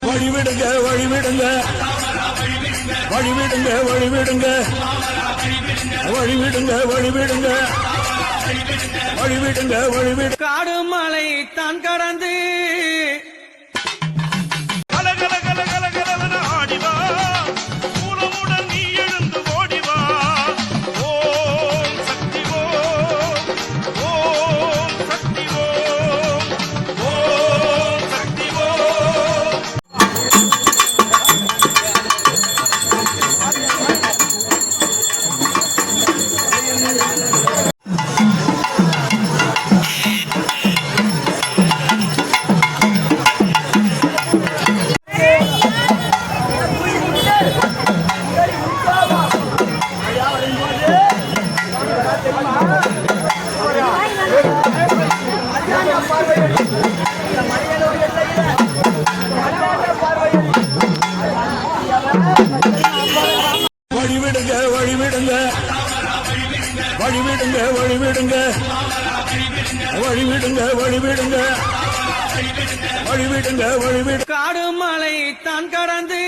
வழிவிடுங்க வழிவிடுங்க வழிவிடுங்க வழிவிடுங்க வழிவிடுங்க வழிவிடுங்க வழிவிடுங்க வழிவிடு காடு மலை தான் கடந்து வழிவிடுங்க வழிவிடுங்க வழிவிடுங்க வழிவிடுங்க வழிவிடுங்க வழிவிடுங்க வழிவிடுங்க வழிவிடு காடு மலை தான் கடந்து